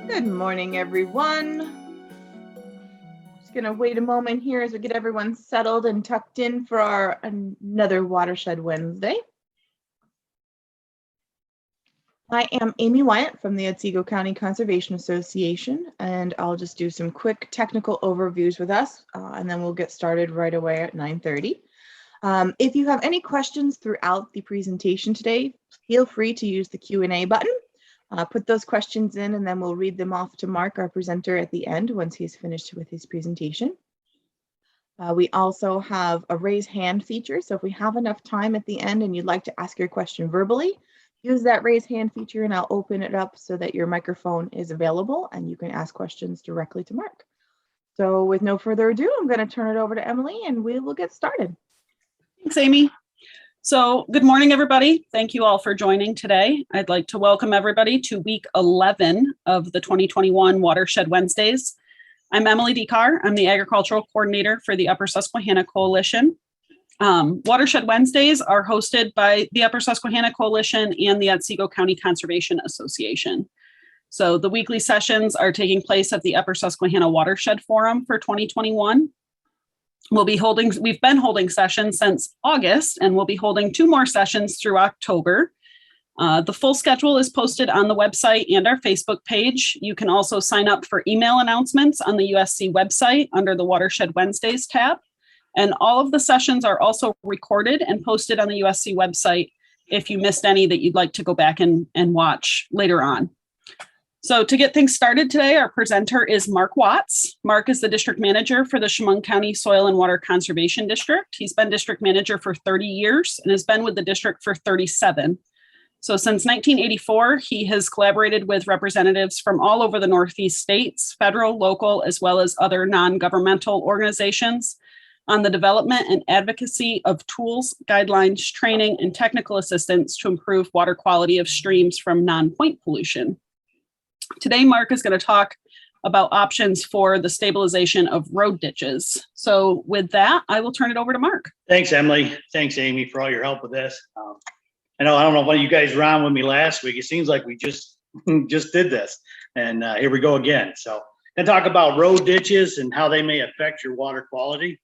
Good morning, everyone. Just gonna wait a moment here as we get everyone settled and tucked in for our another Watershed Wednesday. I am Amy Wyatt from the Otsego County Conservation Association, and I'll just do some quick technical overviews with us, and then we'll get started right away at 9:30. If you have any questions throughout the presentation today, feel free to use the Q&A button. Put those questions in, and then we'll read them off to Mark, our presenter, at the end once he's finished with his presentation. We also have a raise hand feature, so if we have enough time at the end and you'd like to ask your question verbally, use that raise hand feature and I'll open it up so that your microphone is available and you can ask questions directly to Mark. So with no further ado, I'm going to turn it over to Emily and we will get started. Thanks, Amy. So good morning, everybody. Thank you all for joining today. I'd like to welcome everybody to week 11 of the 2021 Watershed Wednesdays. I'm Emily Dekar. I'm the Agricultural Coordinator for the Upper Susquehanna Coalition. Watershed Wednesdays are hosted by the Upper Susquehanna Coalition and the Otsego County Conservation Association. So the weekly sessions are taking place at the Upper Susquehanna Watershed Forum for 2021. We've been holding sessions since August, and we'll be holding 2 more sessions through October. The full schedule is posted on the website and our Facebook page. You can also sign up for email announcements on the USC website under the Watershed Wednesdays tab. And all of the sessions are also recorded and posted on the USC website if you missed any that you'd like to go back and watch later on. So to get things started today, our presenter is Mark Watts. Mark is the district manager for the Chemung County Soil and Water Conservation District. He's been district manager for 30 years and has been with the district for 37. So since 1984, he has collaborated with representatives from all over the Northeast states, federal, local, as well as other non-governmental organizations on the development and advocacy of tools, guidelines, training, and technical assistance to improve water quality of streams from non-point pollution. Today, Mark is going to talk about options for the stabilization of road ditches. So with that, I will turn it over to Mark. Thanks, Emily. Thanks, Amy, for all your help with this. I don't know if you guys were on with me last week. It seems like we just did this, and here we go again. So I'm going to talk about road ditches and how they may affect your water quality.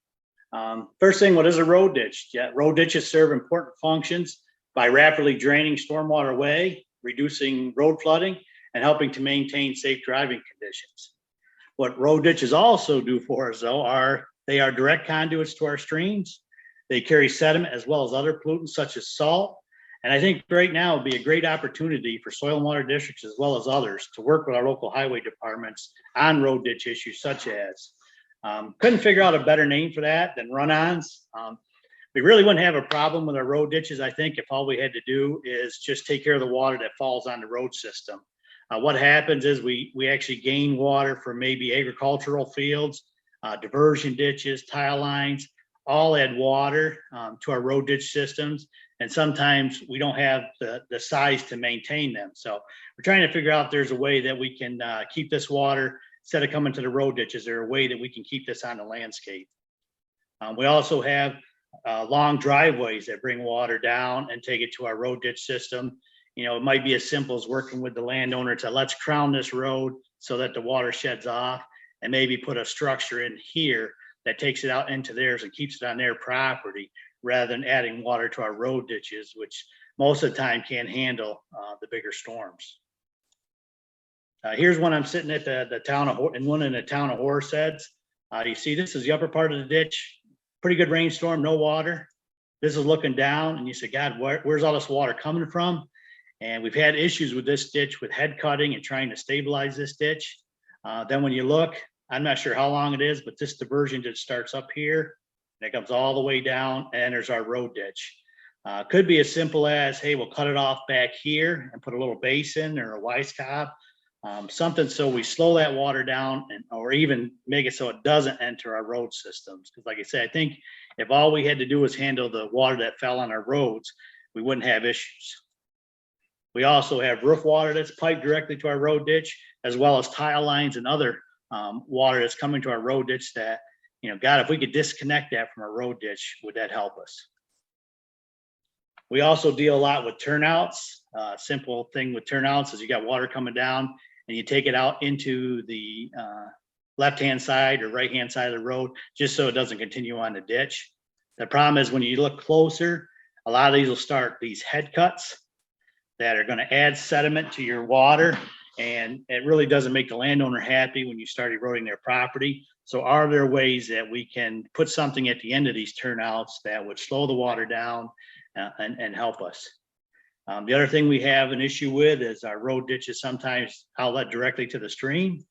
First thing, what is a road ditch? Yeah, road ditches serve important functions by rapidly draining stormwater away, reducing road flooding, and helping to maintain safe driving conditions. What road ditches also do for us, though, they are direct conduits to our streams. They carry sediment as well as other pollutants such as salt. And I think right now would be a great opportunity for soil and water districts as well as others to work with our local highway departments on road ditch issues such as, couldn't figure out a better name for that than run-ons. We really wouldn't have a problem with our road ditches, I think, if all we had to do is just take care of the water that falls on the road system. What happens is we actually gain water from maybe agricultural fields, diversion ditches, tile lines, all add water to our road ditch systems. And sometimes we don't have the size to maintain them. So we're trying to figure out if there's a way that we can keep this water, instead of coming to the road ditches, is there a way that we can keep this on the landscape? We also have long driveways that bring water down and take it to our road ditch system. You know, it might be as simple as working with the landowner to let's crown this road so that the water sheds off, and maybe put a structure in here that takes it out into theirs and keeps it on their property, rather than adding water to our road ditches, which most of the time can't handle the bigger storms. Here's one I'm sitting at the town of Watershed. You see, this is the upper part of the ditch. Pretty good rainstorm, no water. This is looking down, and you say, God, where's all this water coming from? And we've had issues with this ditch with head cutting and trying to stabilize this ditch. Then when you look, I'm not sure how long it is, but this diversion ditch starts up here, and it comes all the way down and enters our road ditch. Could be as simple as, hey, we'll cut it off back here and put a little basin or a wise cob, something so we slow that water down, or even make it so it doesn't enter our road systems. Because like I said, I think if all we had to do was handle the water that fell on our roads, we wouldn't have issues. We also have roof water that's piped directly to our road ditch, as well as tile lines and other water that's coming to our road ditch that, you know, God, if we could disconnect that from our road ditch, would that help us? We also deal a lot with turnouts. Simple thing with turnouts is you got water coming down and you take it out into the left-hand side or right-hand side of the road, just so it doesn't continue on the ditch. The problem is when you look closer, a lot of these will start these head cuts that are going to add sediment to your water, and it really doesn't make the landowner happy when you start eroding their property. So are there ways that we can put something at the end of these turnouts that would slow the water down and help us? The other thing we have an issue with is our road ditches sometimes outlet directly to the stream.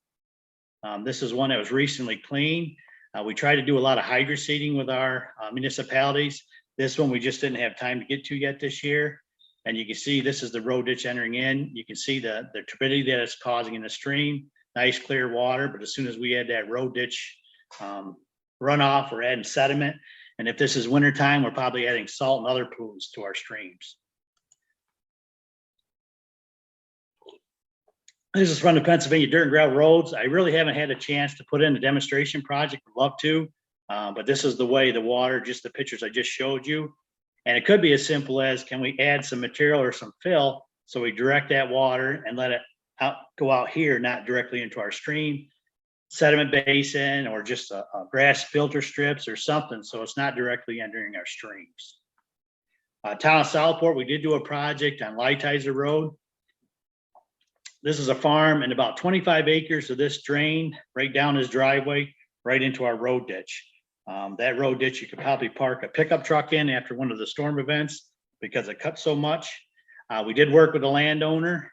This is one that was recently cleaned. We try to do a lot of hydroseeding with our municipalities. This one we just didn't have time to get to yet this year. And you can see this is the road ditch entering in. You can see the turbidity that it's causing in the stream. Nice clear water, but as soon as we add that road ditch runoff, we're adding sediment. And if this is wintertime, we're probably adding salt and other pollutants to our streams. This is from the Pennsylvania Dirt and Gravel Roads. I really haven't had a chance to put in a demonstration project. I'd love to, but this is the way the water, just the pictures I just showed you. And it could be as simple as, can we add some material or some fill so we direct that water and let it go out here, not directly into our stream, sediment basin, or just a grass filter strips or something, so it's not directly entering our streams. Town of Southport, we did do a project on Lightizer Road. This is a farm, and about 25 acres of this drained right down his driveway, right into our road ditch. That road ditch, you could probably park a pickup truck in after one of the storm events because it cut so much. We did work with the landowner,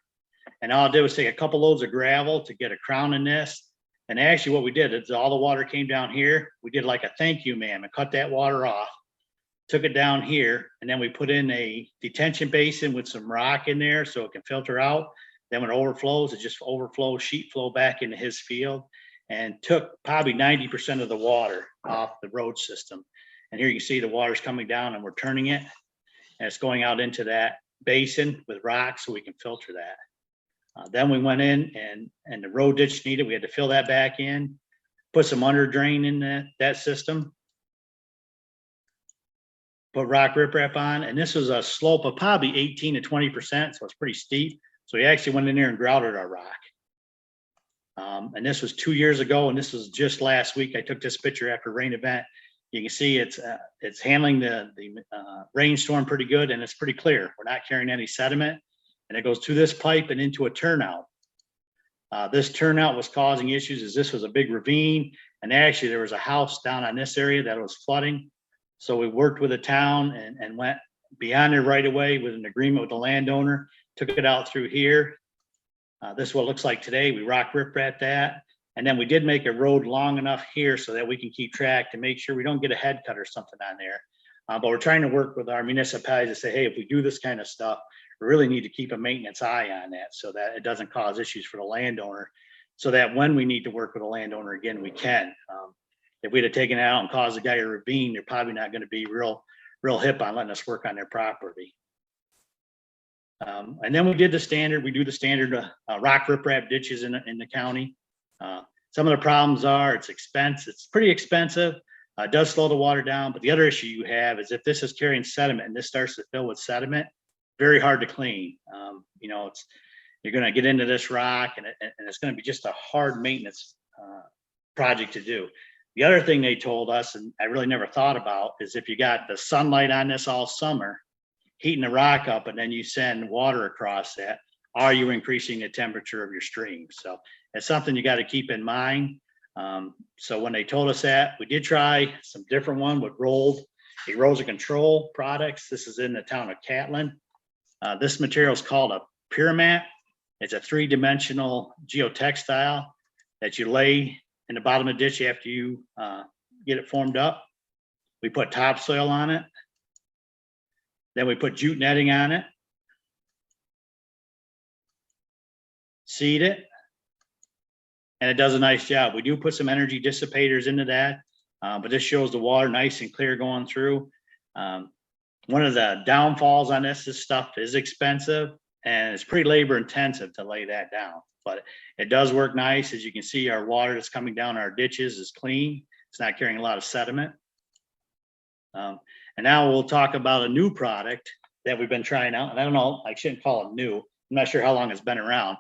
and all I did was take a couple loads of gravel to get a crown in this. And actually what we did is all the water came down here. We did like a thank you, ma'am, and cut that water off, took it down here, and then we put in a detention basin with some rock in there so it can filter out. Then when it overflows, it just overflows, sheet flow back into his field, and took probably 90% of the water off the road system. And here you can see the water's coming down and we're turning it, and it's going out into that basin with rocks so we can filter that. Then we went in and the road ditch needed, we had to fill that back in, put some under drain in that system, put rock riprap on, and this was a slope of probably 18 to 20%, so it's pretty steep. So we actually went in there and grouted our rock. And this was 2 years ago, and this was just last week. I took this picture after rain event. You can see it's handling the rainstorm pretty good, and it's pretty clear. We're not carrying any sediment, and it goes through this pipe and into a turnout. This turnout was causing issues as this was a big ravine, and actually there was a house down on this area that was flooding. So we worked with the town and went beyond their right of way with an agreement with the landowner, took it out through here. This is what it looks like today. We rock riprap that. And then we did make a road long enough here so that we can keep track to make sure we don't get a head cut or something on there. But we're trying to work with our municipalities to say, hey, if we do this kind of stuff, we really need to keep a maintenance eye on that so that it doesn't cause issues for the landowner, so that when we need to work with a landowner again, we can. If we'd have taken it out and caused a guy a ravine, they're probably not going to be real hip on letting us work on their property. And then we did the standard, we do the standard rock riprap ditches in the county. Some of the problems are it's expensive, it's pretty expensive. It does slow the water down, but the other issue you have is if this is carrying sediment and this starts to fill with sediment, very hard to clean. You know, you're going to get into this rock and it's going to be just a hard maintenance project to do. The other thing they told us, and I really never thought about, is if you got the sunlight on this all summer, heating the rock up, and then you send water across that, are you increasing the temperature of your stream? So it's something you got to keep in mind. So when they told us that, we did try some different one with rolled erosion control products. This is in the town of Catlin. This material is called a Fleximat. It's a 3-dimensional geotextile that you lay in the bottom of the ditch after you get it formed up. We put topsoil on it. Then we put jute netting on it. Seed it. And it does a nice job. We do put some energy dissipators into that, but this shows the water nice and clear going through. One of the downfalls on this stuff is expensive, and it's pretty labor intensive to lay that down, but it does work nice. As you can see, our water that's coming down our ditches is clean. It's not carrying a lot of sediment. And now we'll talk about a new product that we've been trying out. And I don't know, I shouldn't call it new. I'm not sure how long it's been around,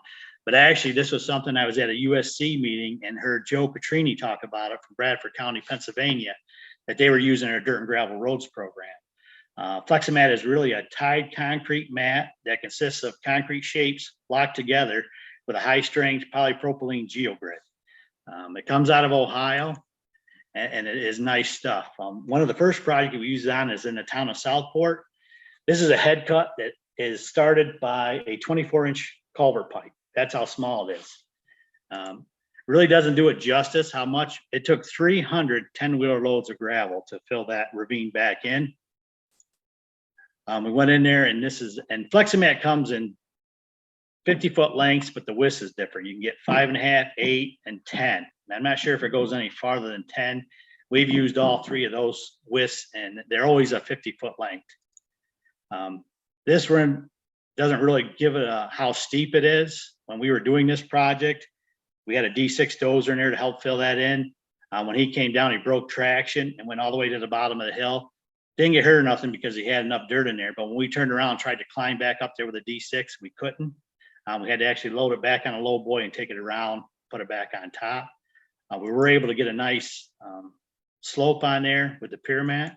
But actually, this was something I was at a USC meeting and heard Joe Petrini talk about it from Bradford County, Pennsylvania, that they were using our dirt and gravel roads program. Flexamat is really a tied concrete mat that consists of concrete shapes locked together with a high strength polypropylene geogrid. It comes out of Ohio, and it is nice stuff. One of the first projects we used on is in the town of Southport. This is a head cut that is started by a 24-inch culvert pipe. That's how small it is. Really doesn't do it justice how much it took. 300 10-wheeler loads of gravel to fill that ravine back in. We went in there, and Flexamat comes in 50-foot lengths, but the width is different. You can get 5.5, 8, and 10. And I'm not sure if it goes any farther than 10. We've used all three of those widths, and they're always a 50-foot length. This one doesn't really give it how steep it is. When we were doing this project, we had a D6 dozer in there to help fill that in. When he came down, he broke traction and went all the way to the bottom of the hill. Didn't get hurt or nothing because he had enough dirt in there. But when we turned around and tried to climb back up there with a D6, we couldn't. We had to actually load it back on a low boy and take it around, put it back on top. We were able to get a nice slope on there with the pyramid,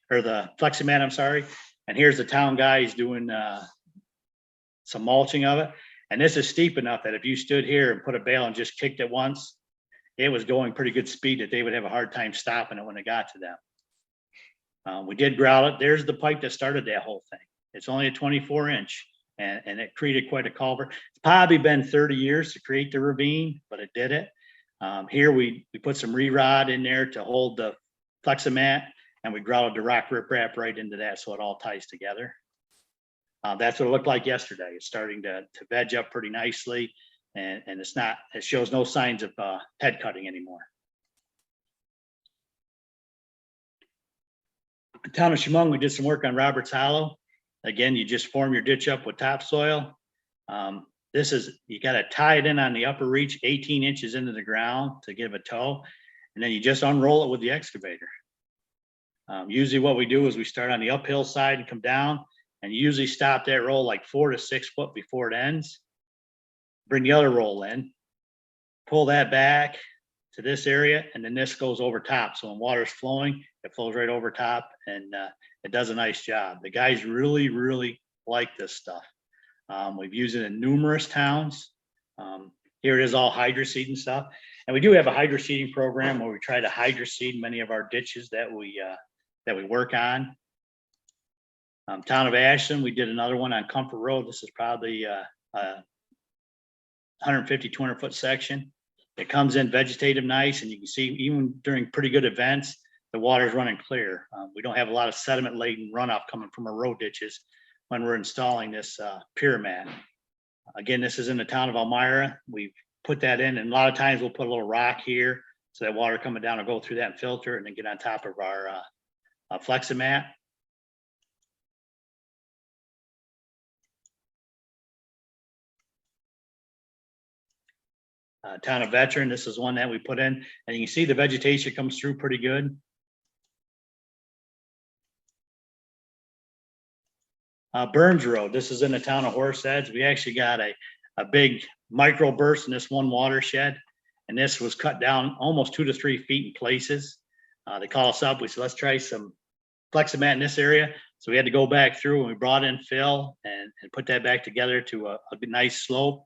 or the Flexamat, I'm sorry. And here's the town guy, he's doing some mulching of it. And this is steep enough that if you stood here and put a bale and just kicked it once, it was going pretty good speed that they would have a hard time stopping it when it got to them. We did grout it. There's the pipe that started that whole thing. It's only a 24-inch, and it created quite a culvert. It's probably been 30 years to create the ravine, but it did it. Here we put some re-rod in there to hold the Flexamat, and we grouted the rock riprap right into that so it all ties together. That's what it looked like yesterday. It's starting to veg up pretty nicely, and it shows no signs of head cutting anymore. The town of Chemung, we did some work on Roberts Hollow. Again, you just form your ditch up with topsoil. You got to tie it in on the upper reach 18 inches into the ground to give a toe, and then you just unroll it with the excavator. Usually what we do is we start on the uphill side and come down, and you usually stop that roll like 4 to 6 foot before it ends. Bring the other roll in, pull that back to this area, and then this goes over top. So when water's flowing, it flows right over top, and it does a nice job. The guys really, really like this stuff. We've used it in numerous towns. Here it is all hydroseed and stuff. And we do have a hydroseeding program where we try to hydroseed many of our ditches that we work on. Town of Ashland, we did another one on Comfort Road. This is probably a 150, 200 foot section. It comes in vegetative nice, and you can see even during pretty good events, the water's running clear. We don't have a lot of sediment laden runoff coming from our road ditches when we're installing this pyramid. Again, this is in the town of Elmira. We've put that in, and a lot of times we'll put a little rock here so that water coming down will go through that and filter and then get on top of our Flexamat. Town of Veteran, this is one that we put in, and you can see the vegetation comes through pretty good. Burns Road, this is in the town of Horseheads. We actually got a big micro burst in this one watershed, and this was cut down almost 2 to 3 feet in places. They called us up. We said, let's try some Flexamat in this area. So we had to go back through, and we brought in fill and put that back together to a nice slope.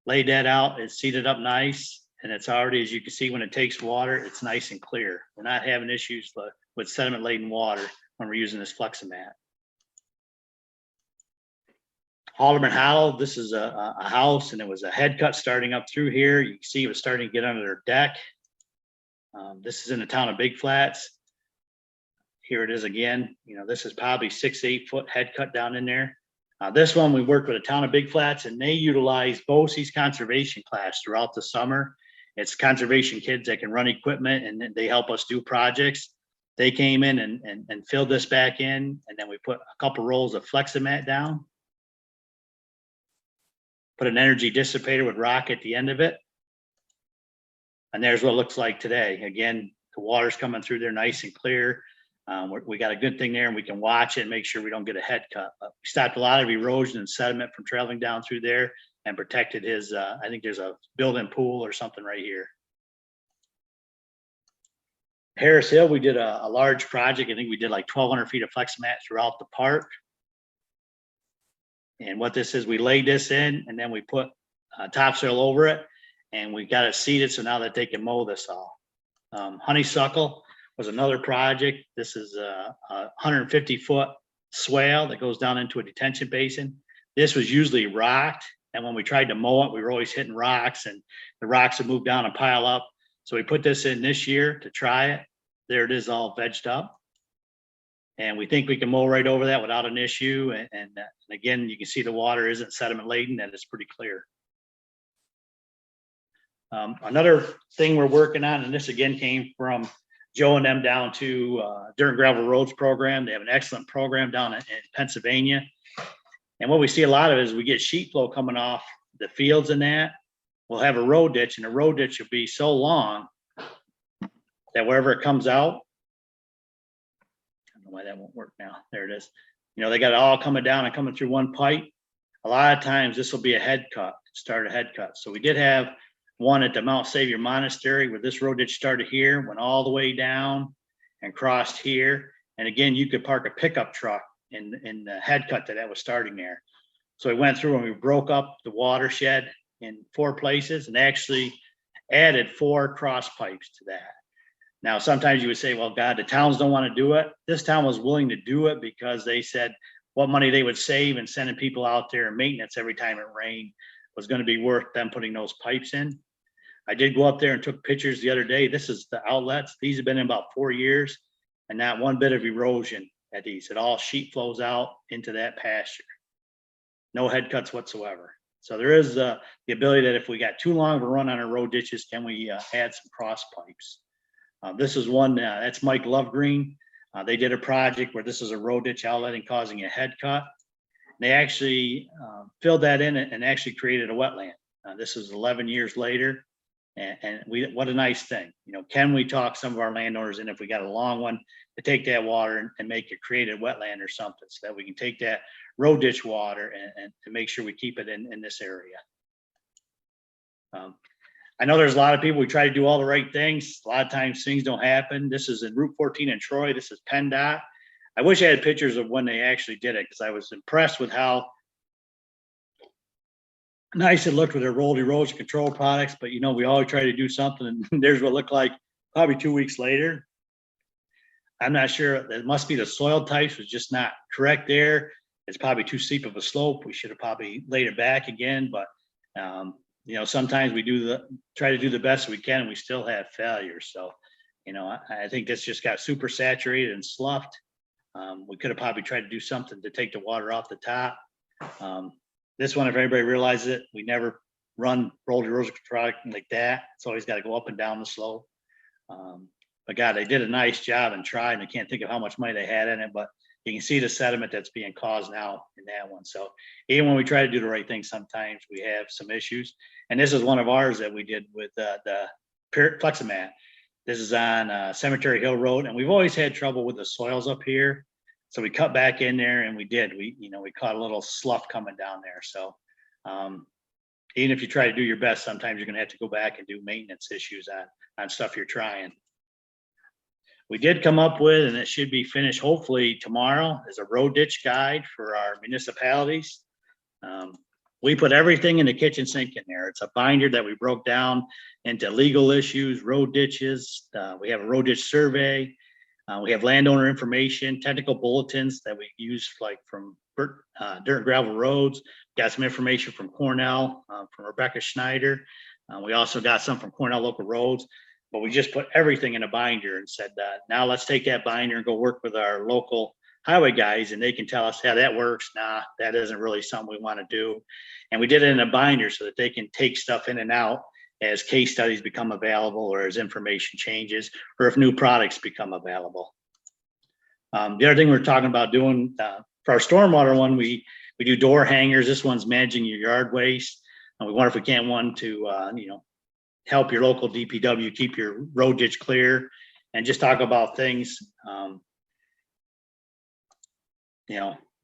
Laid that out, it's seated up nice, and it's already, as you can see, when it takes water, it's nice and clear. We're not having issues with sediment laden water when we're using this Flexamat. Halderman Hollow, this is a house, and it was a head cut starting up through here. You can see it was starting to get under their deck. This is in the town of Big Flats. Here it is again. This is probably 6 to 8 foot head cut down in there. This one, we worked with a town of Big Flats, and they utilize BOCES conservation class throughout the summer. It's conservation kids that can run equipment, and they help us do projects. They came in and filled this back in, and then we put a couple rolls of Flexamat down. Put an energy dissipator with rock at the end of it. And there's what it looks like today. Again, the water's coming through there nice and clear. We got a good thing there, and we can watch it and make sure we don't get a head cut. We stopped a lot of erosion and sediment from traveling down through there, and protected his, I think there's a built-in pool or something right here. Harris Hill, we did a large project. I think we did like 1,200 feet of Flexamat throughout the park. And what this is, we laid this in and then we put topsoil over it and we got it seeded so now that they can mow this all. Honeysuckle was another project. This is a 150-foot swale that goes down into a detention basin. This was usually rocked, and when we tried to mow it, we were always hitting rocks, and the rocks would move down and pile up. So we put this in this year to try it. There it is, all vegged up. And we think we can mow right over that without an issue. And again, you can see the water isn't sediment laden, and it's pretty clear. Another thing we're working on, and this again came from Joe and them down to Dirt and Gravel Roads program. They have an excellent program down in Pennsylvania. And what we see a lot of is we get sheet flow coming off the fields and that. We'll have a road ditch, and the road ditch will be so long that wherever it comes out, I don't know why that won't work now. There it is. You know, they got it all coming down and coming through one pipe. A lot of times this will be a head cut, start a head cut. So we did have one at the Mount Savior Monastery where this road ditch started here, went all the way down and crossed here. And again, you could park a pickup truck in the head cut that was starting there. So we went through and we broke up the watershed in 4 places and actually added 4 cross pipes to that. Now, sometimes you would say, well, God, the towns don't want to do it. This town was willing to do it because they said what money they would save and sending people out there and maintenance every time it rained was going to be worth them putting those pipes in. I did go up there and took pictures the other day. This is the outlets. These have been in about 4 years and not one bit of erosion at these. It all sheet flows out into that pasture. No head cuts whatsoever. So there is the ability that if we got too long of a run on our road ditches, can we add some cross pipes? This is one, that's Mike Lovegreen. They did a project where this is a road ditch outletting causing a head cut. They actually filled that in and actually created a wetland. This is 11 years later. And what a nice thing. You know, can we talk some of our landowners in if we got a long one to take that water and make it create a wetland or something so that we can take that road ditch water and to make sure we keep it in this area. I know there's a lot of people, we try to do all the right things. A lot of times things don't happen. This is in Route 14 in Troy. This is PennDOT. I wish I had pictures of when they actually did it because I was impressed with how nice it looked with their rolled erosion control products. But, you know, we always try to do something and there's what it looked like probably 2 weeks later. I'm not sure. It must be the soil types was just not correct there. It's probably too steep of a slope. We should have probably laid it back again. But, you know, sometimes we try to do the best we can and we still have failures. So, you know, I think this just got super saturated and sloughed. We could have probably tried to do something to take the water off the top. This one, if everybody realizes it, we never run rolled erosion control like that. It's always got to go up and down the slope. But God, they did a nice job and tried, and I can't think of how much money they had in it, but you can see the sediment that's being caused now in that one. So even when we try to do the right thing, sometimes we have some issues. And this is one of ours that we did with the Flexamat. This is on Cemetery Hill Road, and we've always had trouble with the soils up here. So we cut back in there, and we caught a little slough coming down there. So even if you try to do your best, sometimes you're going to have to go back and do maintenance issues on stuff you're trying. We did come up with, and it should be finished hopefully tomorrow, is a road ditch guide for our municipalities. We put everything in the kitchen sink in there. It's a binder that we broke down into legal issues, road ditches. We have a road ditch survey. We have landowner information, technical bulletins that we use like from Dirt and Gravel Roads. Got some information from Cornell, from Rebecca Schneider. We also got some from Cornell Local Roads. But we just put everything in a binder and said, now let's take that binder and go work with our local highway guys, and they can tell us how that works. Nah, that isn't really something we want to do. And we did it in a binder so that they can take stuff in and out as case studies become available or as information changes or if new products become available. The other thing we're talking about doing for our stormwater one, we do door hangers. This one's managing your yard waste. And we wonder if we can't one to, help your local DPW keep your road ditch clear and just talk about things,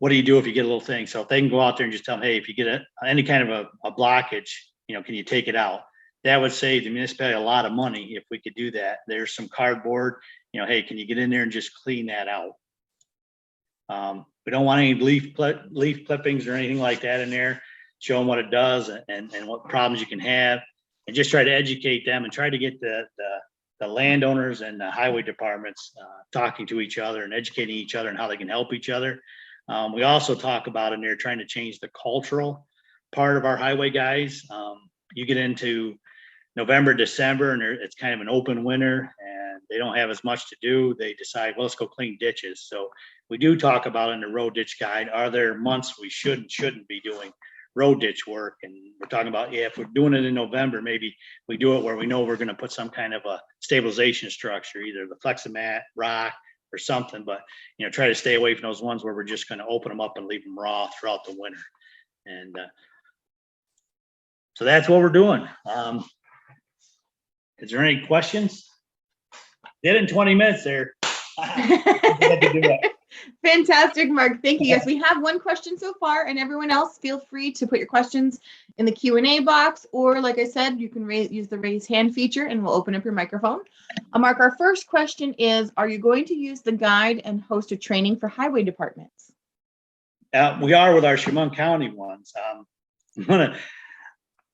what do you do if you get a little thing? So if they can go out there and just tell them, hey, if you get any kind of a blockage, can you take it out? That would save the municipality a lot of money if we could do that. There's some cardboard, hey, can you get in there and just clean that out? We don't want any leaf clippings or anything like that in there. Show them what it does and what problems you can have, and just try to educate them and try to get the landowners and the highway departments talking to each other and educating each other and how they can help each other. We also talk about in there trying to change the cultural part of our highway guys. You get into November, December, and it's kind of an open winter and they don't have as much to do. They decide, well, let's go clean ditches. So we do talk about in the road ditch guide, are there months we shouldn't be doing road ditch work? And we're talking about, if we're doing it in November, maybe we do it where we know we're going to put some kind of a stabilization structure, either the Flexamat, rock, or something, but try to stay away from those ones where we're just going to open them up and leave them raw throughout the winter. And so that's what we're doing. Is there any questions? Did in 20 minutes there. Fantastic, Mark. Thank you. Yes, we have one question so far, and everyone else, feel free to put your questions in the Q&A box, or like I said, you can use the raise hand feature and we'll open up your microphone. Mark, our first question is, are you going to use the guide and host a training for highway departments? We are with our Chemung County ones. One of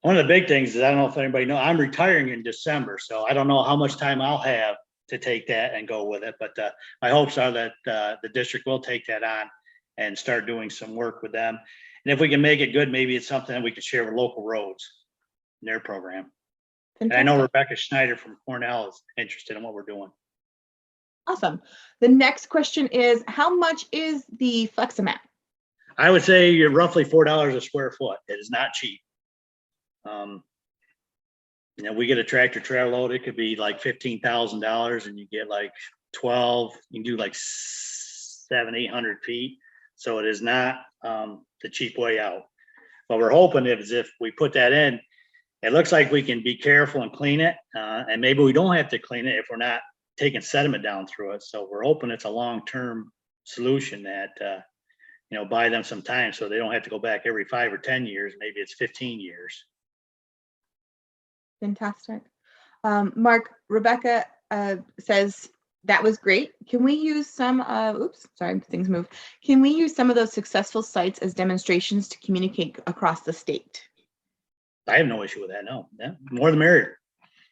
the big things is, I don't know if anybody knows, I'm retiring in December, so I don't know how much time I'll have to take that and go with it. But my hopes are that the district will take that on and start doing some work with them. And if we can make it good, maybe it's something that we could share with local roads in their program. And I know Rebecca Schneider from Cornell is interested in what we're doing. Awesome. The next question is, how much is the Flexamat? I would say you're roughly $4 a square foot. It is not cheap. We get a tractor trailer load, it could be like $15,000 and you get like 12, you can do like 700-800 feet. So it is not the cheap way out. What we're hoping is if we put that in, it looks like we can be careful and clean it. And maybe we don't have to clean it if we're not taking sediment down through it. So we're hoping it's a long-term solution that, buy them some time so they don't have to go back every 5 or 10 years. Maybe it's 15 years. Fantastic. Mark, Rebecca says that was great. Can we use some, things moved. Can we use some of those successful sites as demonstrations to communicate across the state? I have no issue with that. No, yeah, more the merrier.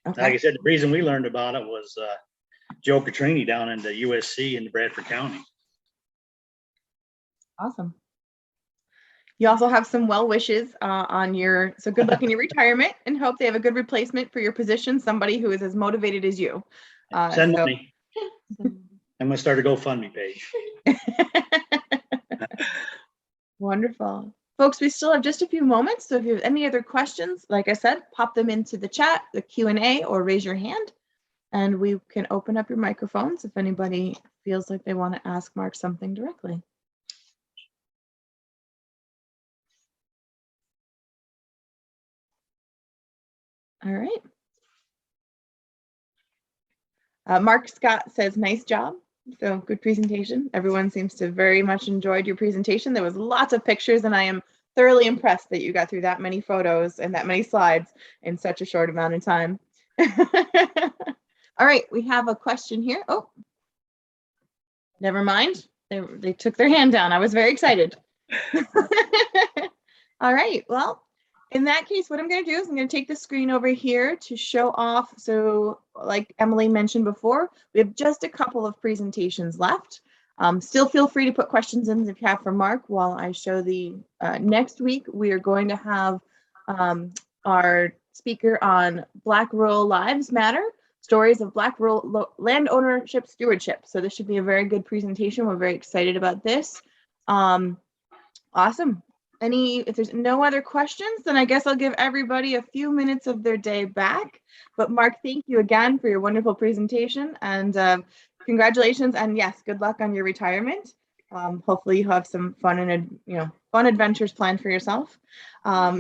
Okay. Like I said, the reason we learned about it was Joe Catrini down in the USC in Bradford County. Awesome. You also have some well wishes so good luck in your retirement, and hope they have a good replacement for your position, somebody who is as motivated as you. Send money. I'm going to start a GoFundMe page. Wonderful. Folks, we still have just a few moments, so if you have any other questions, like I said, pop them into the chat, the Q&A, or raise your hand, and we can open up your microphones if anybody feels like they want to ask Mark something directly. All right. Mark Scott says, nice job. So good presentation. Everyone seems to very much enjoyed your presentation. There was lots of pictures, and I am thoroughly impressed that you got through that many photos and that many slides in such a short amount of time. All right, we have a question here. Oh, never mind. They took their hand down. I was very excited. All right, well, in that case, what I'm going to do is I'm going to take the screen over here to show off. So like Emily mentioned before, we have just a couple of presentations left. Still feel free to put questions in if you have for Mark while I show the next week. We are going to have our speaker on Black Rural Lives Matter, stories of Black rural land ownership stewardship. So this should be a very good presentation. We're very excited about this. Awesome. If there's no other questions, then I guess I'll give everybody a few minutes of their day back. But Mark, thank you again for your wonderful presentation, and congratulations, and yes, good luck on your retirement. Hopefully you have some fun and fun adventures planned for yourself. Well,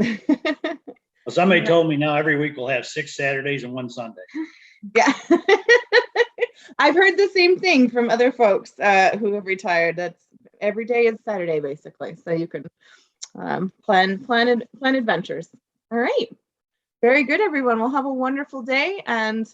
somebody told me now every week we'll have 6 Saturdays and 1 Sunday. Yeah. I've heard the same thing from other folks who have retired. That's every day is Saturday basically, so you can plan adventures. All right, very good, everyone. We'll have a wonderful day. And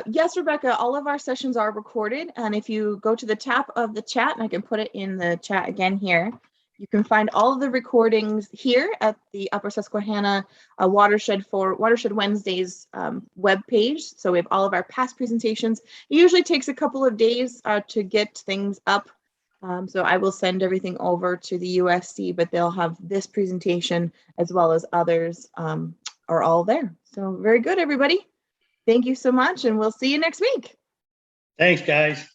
yes, Rebecca, all of our sessions are recorded, and if you go to the top of the chat, and I can put it in the chat again here, you can find all of the recordings here at the Upper Susquehanna Watershed Wednesdays web page. So we have all of our past presentations. It usually takes a couple of days to get things up. So I will send everything over to the USC, but they'll have this presentation as well as others are all there. So very good, everybody. Thank you so much, and we'll see you next week. Thanks, guys.